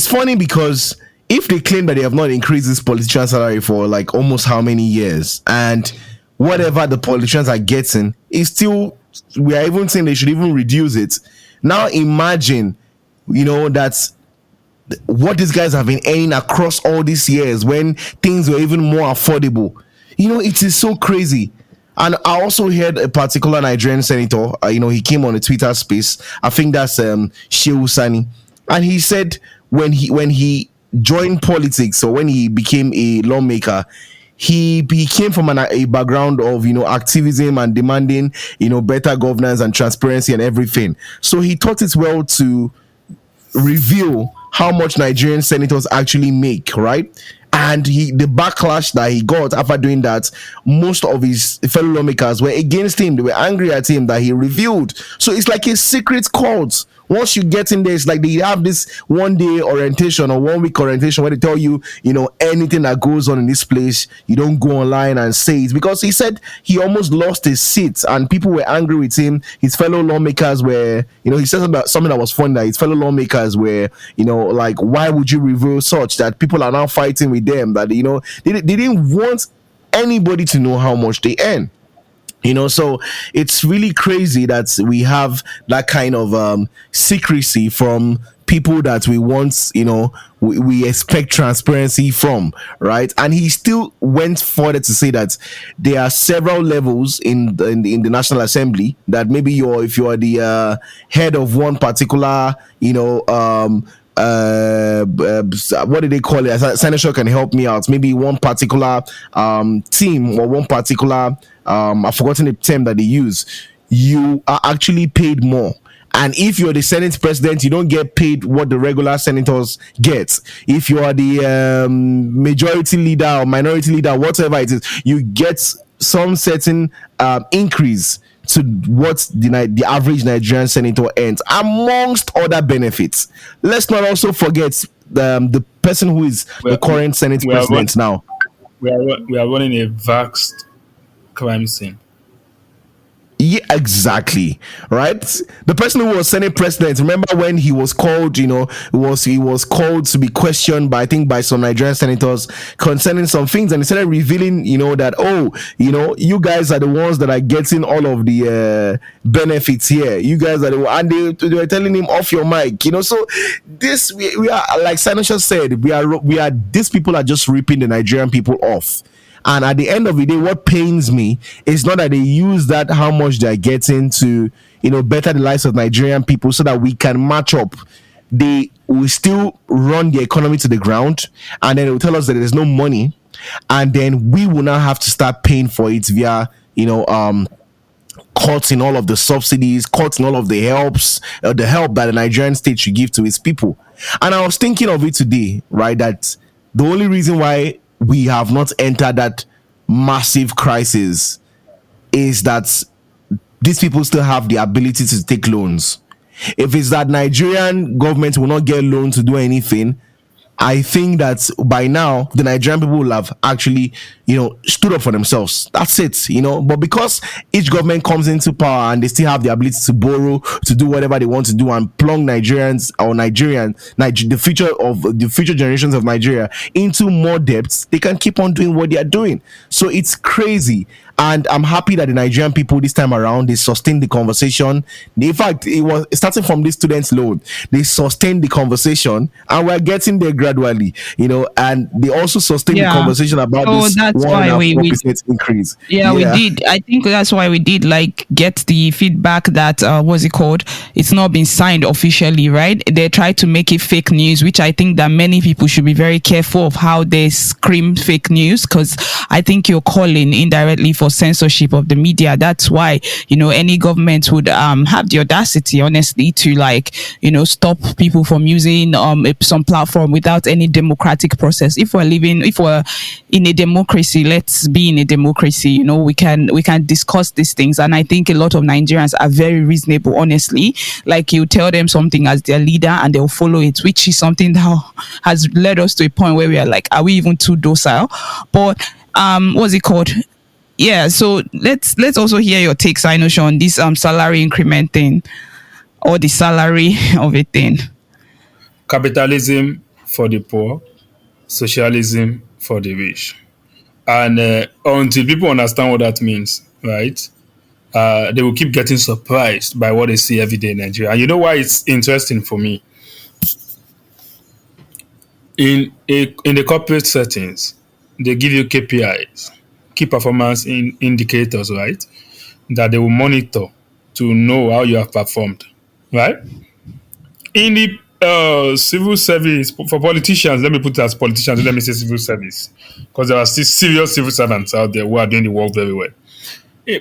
funny, because if they claim that they have not increased this politician salary for like almost how many years, and whatever the politicians are getting is still, we are even saying they should even reduce it. Now imagine that's what these guys have been earning across all these years when things were even more affordable. It is so crazy. And I also heard a particular Nigerian senator, he came on a Twitter space. I think that's Shehu Sani. And he said when he joined politics, or when he became a lawmaker, he came from a background of, activism and demanding, better governance and transparency and everything. So he thought it well to reveal how much Nigerian senators actually make, right? And the backlash that he got after doing that, most of his fellow lawmakers were against him. They were angry at him that he revealed. So it's like a secret cult Once you get in there, it's like they have this 1 day orientation or 1 week orientation where they tell you, anything that goes on in this place, you don't go online and say it. Because he said he almost lost his seat and people were angry with him. His fellow lawmakers were, he said something that was funny, that his fellow lawmakers were, like, why would you reveal such, that people are now fighting with them, that, they didn't want anybody to know how much they earn. So it's really crazy that we have that kind of secrecy from people that we want, we expect transparency from, right? And he still went further to say that there are several levels in the National Assembly, that maybe if you are the head of one particular, what do they call it? Senator can help me out. Maybe one particular team or one particular I've forgotten the term that they use. You are actually paid more. And if you're the Senate president, you don't get paid what the regular senators get. If you are the majority leader or minority leader, whatever it is, you get some certain increase to what the average Nigerian senator earns, amongst other benefits. Let's not also forget the person who is the current Senate president now. We are running a vast crime scene. Yeah, exactly. Right. The person who was Senate president, remember when he was called, he was called to be questioned by some Nigerian senators concerning some things, and he started revealing, that, you guys are the ones that are getting all of the benefits here. You guys are and they were telling him off your mic, So this we are, like Senator said, we are these people are just ripping the Nigerian people off. And at the end of the day, what pains me is not that they use that, how much they're getting, to, better the lives of Nigerian people so that we can match up. They will still run the economy to the ground, and then they will tell us that there's no money, and then we will now have to start paying for it via, cuts in all of the subsidies, cuts in all of the helps, the help that the Nigerian state should give to its people. And I was thinking of it today, right, that the only reason why we have not entered that massive crisis is that these people still have the ability to take loans. If it's that Nigerian government will not get loans to do anything, I think that by now the Nigerian people will have actually, stood up for themselves. That's it, But because each government comes into power and they still have the ability to borrow, to do whatever they want to do, and plunge the future generations of Nigeria into more debts, they can keep on doing what they are doing. So it's crazy. And I'm happy that the Nigerian people this time around, they sustained the conversation. In fact, it was starting from this students' loan. They sustained the conversation, and we're getting there gradually, and they also sustained the conversation about this 1.5% increase. Yeah, we did. I think that's why we did get the feedback that, it's not been signed officially, right? They tried to make it fake news, which I think that many people should be very careful of how they scream fake news, because I think you're calling indirectly for censorship of the media. That's why any government would have the audacity, honestly, to stop people from using some platform without any democratic process. If we're in a democracy, let's be in a democracy. We can discuss these things, and I think a lot of Nigerians are very reasonable, honestly. Like, you tell them something as their leader and they'll follow it, which is something that has led us to a point where we are like, are we even too docile? But what's it called? Yeah, so let's also hear your takes, I know, Sean, this salary increment thing, or the salary of a thing. Capitalism for the poor, socialism for the rich. And until people understand what that means, right, they will keep getting surprised by what they see every day in Nigeria. And you know why it's interesting for me? In the corporate settings, they give you KPIs, key performance indicators, right, that they will monitor to know how you have performed, right? In the civil service, for politicians, let me put it as politicians, let me say civil service, because there are still serious civil servants out there who are doing the work very well.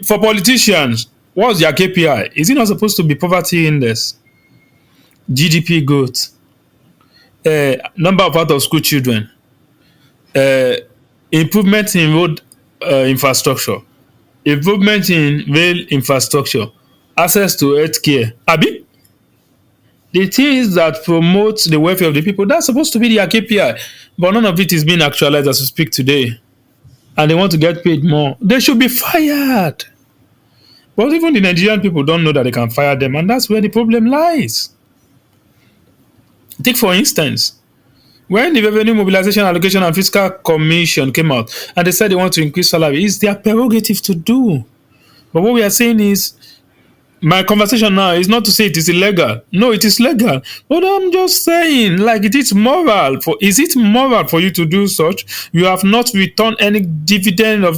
For politicians, what's their KPI? Is it not supposed to be poverty index, GDP growth, number of out-of-school children, improvement in road infrastructure, improvement in rail infrastructure, access to health care? Abi? the things that promote the welfare of the people, that's supposed to be their KPI. But none of it is being actualized as we speak today. And they want to get paid more. They should be fired. But even the Nigerian people don't know that they can fire them, and that's where the problem lies. Take, for instance, when the Revenue Mobilization, Allocation and Fiscal Commission came out and they said they want to increase salary, it's their prerogative to do. But what we are saying is, my conversation now is not to say it is illegal. No, it is legal. But I'm just saying, like, is it moral for you to do such? You have not returned any dividend of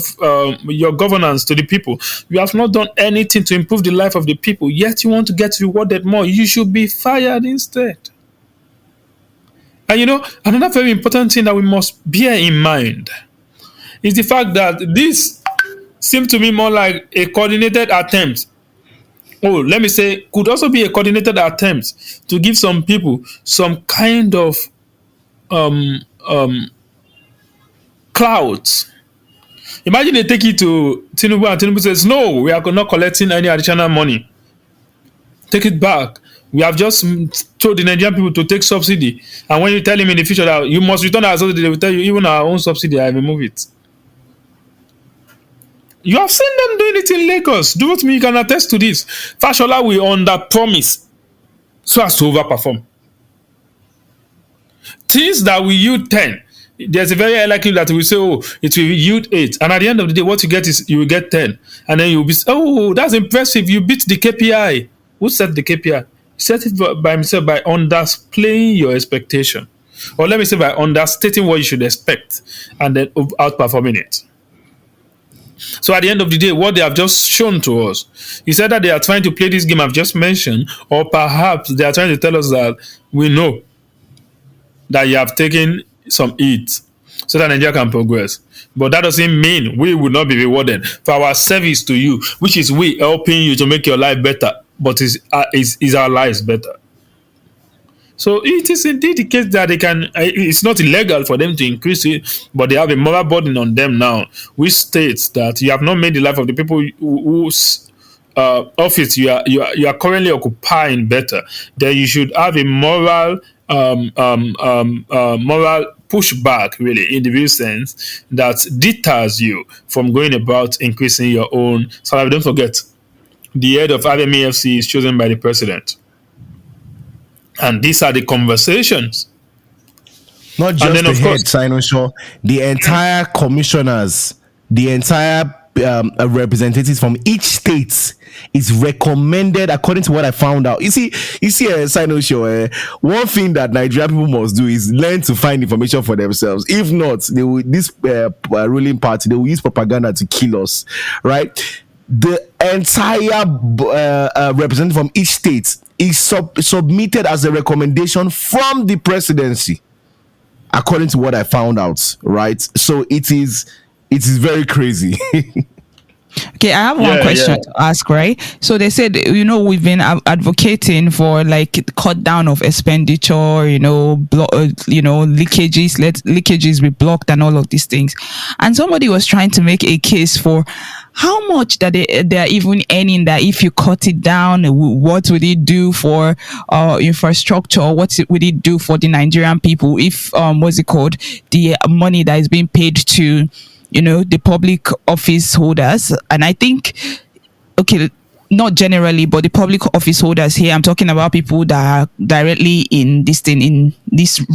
your governance to the people. You have not done anything to improve the life of the people, yet you want to get rewarded more. You should be fired instead. And another very important thing that we must bear in mind is the fact that this seems to me more like a coordinated attempt. Let me say, could also be a coordinated attempt to give some people some kind of clout. Imagine they take it to Tinubu and Tinubu says, no, we are not collecting any additional money. Take it back. We have just told the Nigerian people to take subsidy. And when you tell him in the future that you must return our subsidy, they will tell you, even our own subsidy, I remove it. You have seen them doing it in Lagos. Do what me, you can attest to this. Fashola will under-promise so as to overperform. Things that will yield 10, there's a very high likelihood that we say, it will yield 8. And at the end of the day, what you get is you will get 10. And then you'll be, that's impressive. You beat the KPI. Who set the KPI? He set it by himself by underplaying your expectation. Or let me say by understating what you should expect and then outperforming it. So at the end of the day, what they have just shown to us is either they are trying to play this game I've just mentioned, or perhaps they are trying to tell us that we know that you have taken some heat so that Nigeria can progress. But that doesn't mean we will not be rewarded for our service to you, which is we helping you to make your life better, but is our lives better. So it is indeed the case that it's not illegal for them to increase it, but they have a moral burden on them now, which states that you have not made the life of the people whose office you are currently occupying better. Then you should have a moral pushback, really, in the real sense, that deters you from going about increasing your own salary. Don't forget, the head of RMAFC is chosen by the president. And these are the conversations. Not just the head, Sinoshaw, the entire commissioners, the entire representatives from each state is recommended according to what I found out. You see, Sinoshaw, one thing that Nigerian people must do is learn to find information for themselves. If not, this ruling party, they will use propaganda to kill us, right? The entire representative from each state is submitted as a recommendation from the presidency, according to what I found out, right? So it is very crazy. Okay, I have one question to ask, right? So they said, we've been advocating for like cut down of expenditure, leakages be blocked and all of these things. And somebody was trying to make a case for how much that they are even earning, that if you cut it down, what would it do for infrastructure? What would it do for the Nigerian people if, the money that is being paid to the public office holders? And I think, not generally, but the public office holders here, I'm talking about people that are directly in this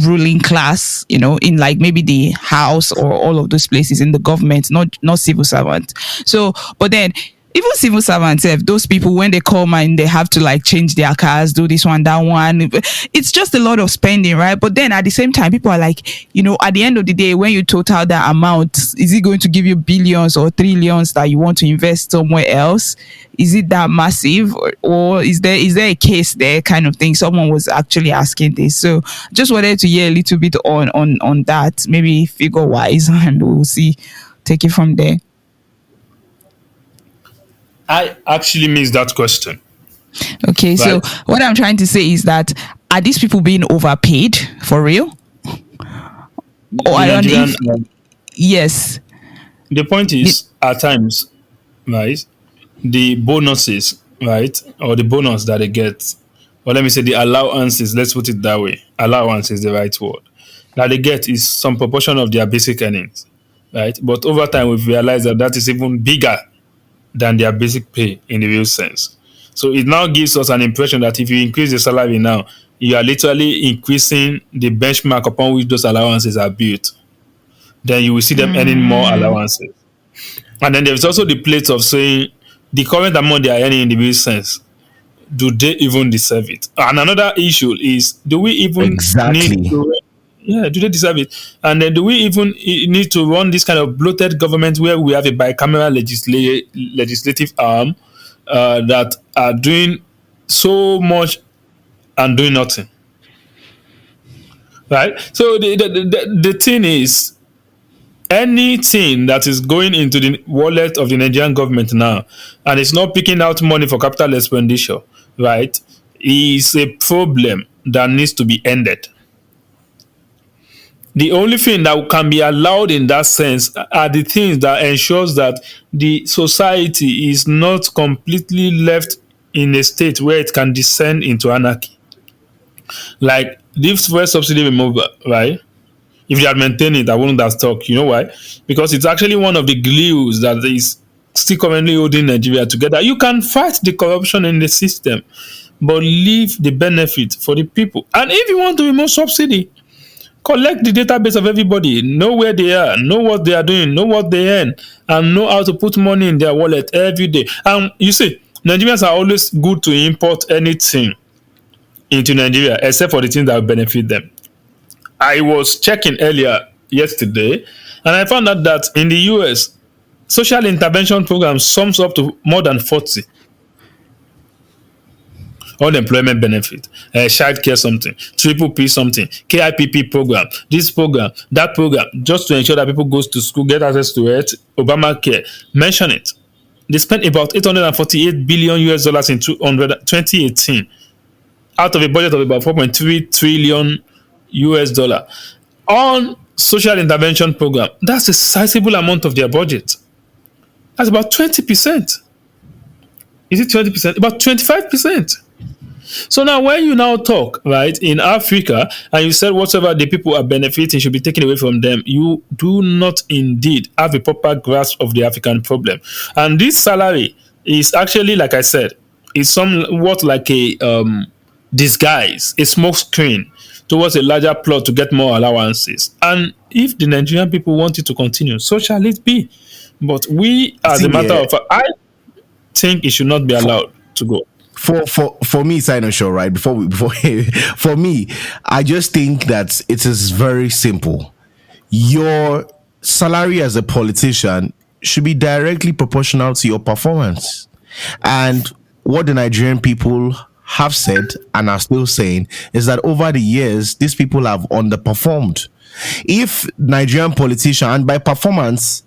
ruling class, in like maybe the house or all of those places in the government, not civil servants. So, but then even civil servants, those people, when they come and they have to like change their cars, do this one, that one, it's just a lot of spending, right? But then at the same time, people are like, at the end of the day, when you total that amount, is it going to give you billions or trillions that you want to invest somewhere else? Is it that massive, or is there a case there, kind of thing? Someone was actually asking this, so just wanted to hear a little bit on that, maybe figure wise, and we'll see, take it from there. I actually missed that question. Okay, right. So what I'm trying to say is that, are these people being overpaid for real? Or yes. The point is, at times, right, the bonuses, right, or the bonus that they get or let me say the allowances, let's put it that way. Allowance is the right word. That they get is some proportion of their basic earnings, right? But over time, we've realized that that is even bigger than their basic pay in the real sense. So it now gives us an impression that if you increase the salary now, you are literally increasing the benchmark upon which those allowances are built. Then you will see them earning more allowances. And then there's also the plate of saying the current amount they are earning in the real sense, do they even deserve it? And another issue is, do we even Exactly. need to, do they deserve it? And then do we even need to run this kind of bloated government where we have a bicameral legislative arm that are doing so much and doing nothing? Right? So the thing is, anything that is going into the wallet of the Nigerian government now and it's not picking out money for capital expenditure, right, is a problem that needs to be ended. The only thing that can be allowed in that sense are the things that ensures that the society is not completely left in a state where it can descend into anarchy. Like this fuel subsidy removal, right? If they had maintained it, I wouldn't have stuck. You know why? Because it's actually one of the glues that is still currently holding Nigeria together. You can fight the corruption in the system, but leave the benefit for the people. And if you want to remove subsidy, collect the database of everybody, know where they are, know what they are doing, know what they earn, and know how to put money in their wallet every day. And you see, Nigerians are always good to import anything into Nigeria, except for the things that will benefit them. I was checking earlier yesterday, and I found out that in the US, social intervention program sums up to more than 40. Unemployment benefit, child care something, triple P something, KIPP program, this program, that program, just to ensure that people go to school, get access to it, Obamacare, mention it. They spent about $848 billion US in 2018 out of a budget of about 4.3 trillion US dollar on social intervention program. That's a sizable amount of their budget. That's about 20%. Is it 20%? About 25%. So now when you now talk, right, in Africa, and you said whatever the people are benefiting should be taken away from them, you do not indeed have a proper grasp of the African problem. And this salary is actually, like I said, is somewhat like a disguise, a smoke screen towards a larger plot to get more allowances. And if the Nigerian people want it to continue, so shall it be. But we, as a matter of fact, I think it should not be allowed to go. For me, Sinoshaw, right? For me, I just think that it is very simple. Your salary as a politician should be directly proportional to your performance. And what the Nigerian people have said and are still saying is that over the years, these people have underperformed. If Nigerian politician, and by performance,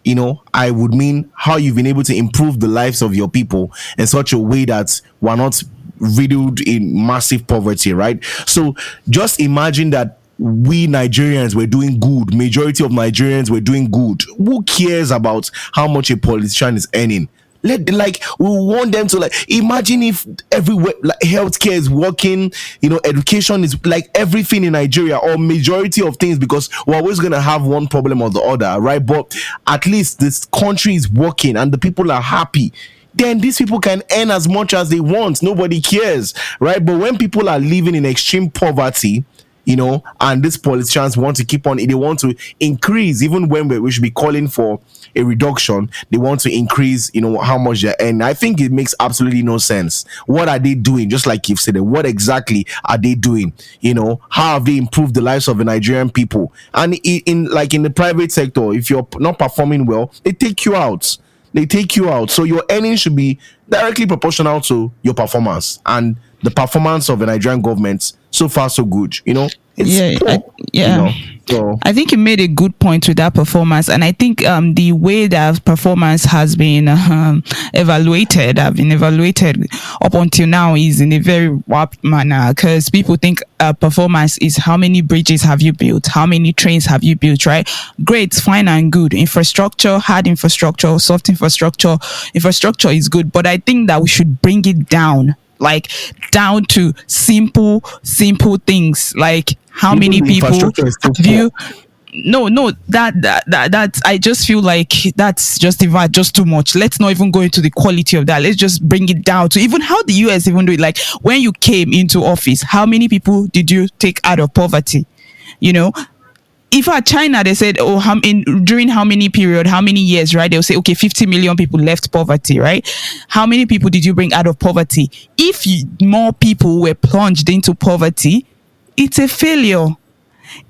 I would mean how you've been able to improve the lives of your people in such a way that we're not riddled in massive poverty, right? So just imagine that we Nigerians were doing good. Majority of Nigerians were doing good. Who cares about how much a politician is earning? We want them to imagine if everywhere healthcare is working, education is everything in Nigeria, or majority of things, because we're always going to have one problem or the other, right? But at least this country is working and the people are happy. Then these people can earn as much as they want. Nobody cares, right? But when people are living in extreme poverty, and these politicians want to keep on, they want to increase, even when we should be calling for a reduction, they want to increase, how much they're earning. I think it makes absolutely no sense. What are they doing? Just like you've said, what exactly are they doing? How have they improved the lives of the Nigerian people? And in the private sector, if you're not performing well, they take you out. So your earnings should be directly proportional to your performance, and the performance of the Nigerian government, so far so good. I think you made a good point with that performance, and I think the way that performance has been evaluated up until now is in a very warped manner, because people think performance is how many bridges have you built, how many trains have you built, right? Great, fine and good. Infrastructure, hard infrastructure, soft infrastructure is good, but I think that we should bring it down like down to simple things, like how Even many the people infrastructure is still have you. No, that I just feel like that's just too much. Let's not even go into the quality of that. Let's just bring it down to even how the US even do it. Like when you came into office, how many people did you take out of poverty? You know, if at China they said, oh, during how many period, how many years, right? They'll say, okay, 50 million people left poverty, right? How many people did you bring out of poverty? If more people were plunged into poverty, it's a failure.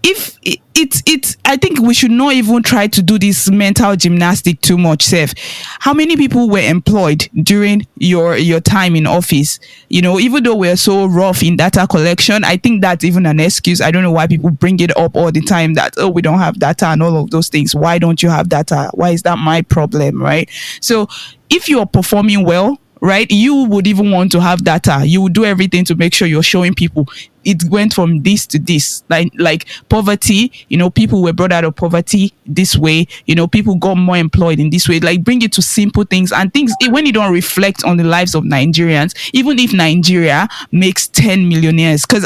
If it's I think we should not even try to do this mental gymnastic too much, Seth. How many people were employed during your time in office? You know, even though we're so rough in data collection, I think that's even an excuse. I don't know why people bring it up all the time that, oh, we don't have data and all of those things. Why don't you have data? Why is that my problem, right? So if you are performing well, right, you would even want to have data. You would do everything to make sure you're showing people it went from this to this, like poverty, you know, people were brought out of poverty this way, you know, people got more employed in this way. Like bring it to simple things, and things when you don't reflect on the lives of Nigerians, even if Nigeria makes 10 millionaires, because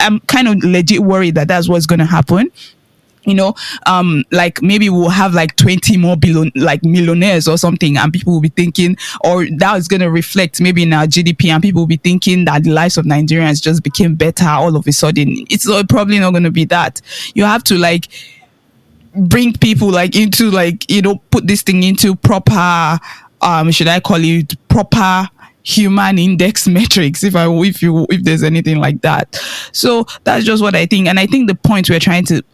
I'm kind of legit worried that that's what's going to happen. You know, like maybe we'll have like 20 more millionaires or something, and people will be thinking, or that is going to reflect maybe in our GDP, and people will be thinking that the lives of Nigerians just became better all of a sudden. It's probably not going to be that. You have to like bring people like into like, you know, put this thing into proper, should I call it proper human index metrics, if there's anything like that. So that's just what I think. And I think the point we're trying to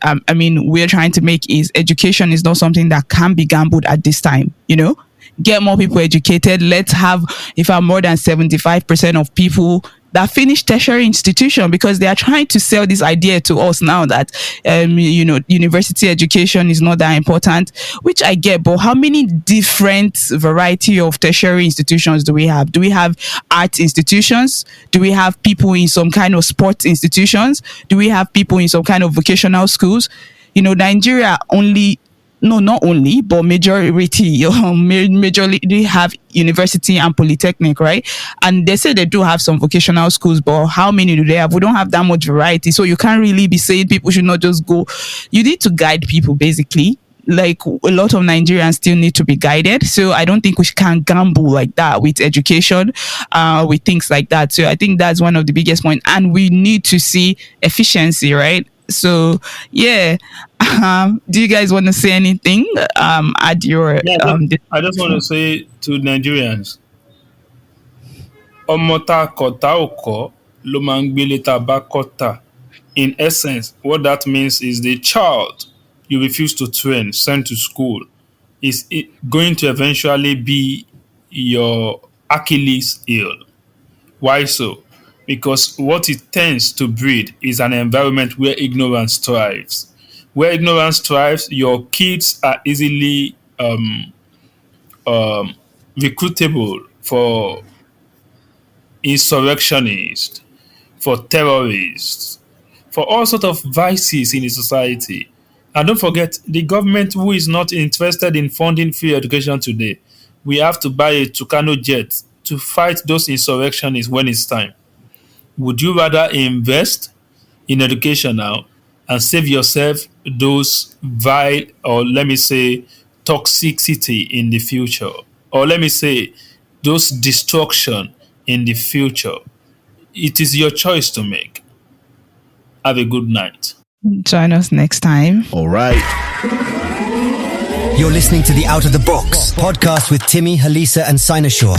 make is education is not something that can be gambled at this time. You know, get more people educated. Let's have, if I'm more than 75% of people that finish tertiary institution, because they are trying to sell this idea to us now that, you know, university education is not that important, which I get, but how many different variety of tertiary institutions do we have? Do we have art institutions? Do we have people in some kind of sports institutions? Do we have people in some kind of vocational schools? You know, Nigeria not only, but majorly have university and polytechnic, right? And they say they do have some vocational schools, but how many do they have? We don't have that much variety. So you can't really be saying people should not just go. You need to guide people, basically. Like a lot of Nigerians still need to be guided. So I don't think we can gamble like that with education, with things like that. So I think that's one of the biggest points. And we need to see efficiency, right? So yeah. Do you guys want to say anything? Add your I just want to say to Nigerians, Omota kota oko lo mangbele tabakota. In essence, what that means is the child you refuse to train, send to school, is it going to eventually be your Achilles heel. Why so? Because what it tends to breed is an environment where ignorance thrives. Where ignorance thrives, your kids are easily recruitable for insurrectionists, for terrorists, for all sorts of vices in the society. And don't forget, the government who is not interested in funding free education today, we have to buy a Tucano jet to fight those insurrectionists when it's time. Would you rather invest in education now and save yourself those vile, or let me say, toxicity in the future? Or let me say, those destruction in the future? It is your choice to make. Have a good night. Join us next time. All right. You're listening to the Out of the Box podcast with Timmy, Halisa, and Sinashore.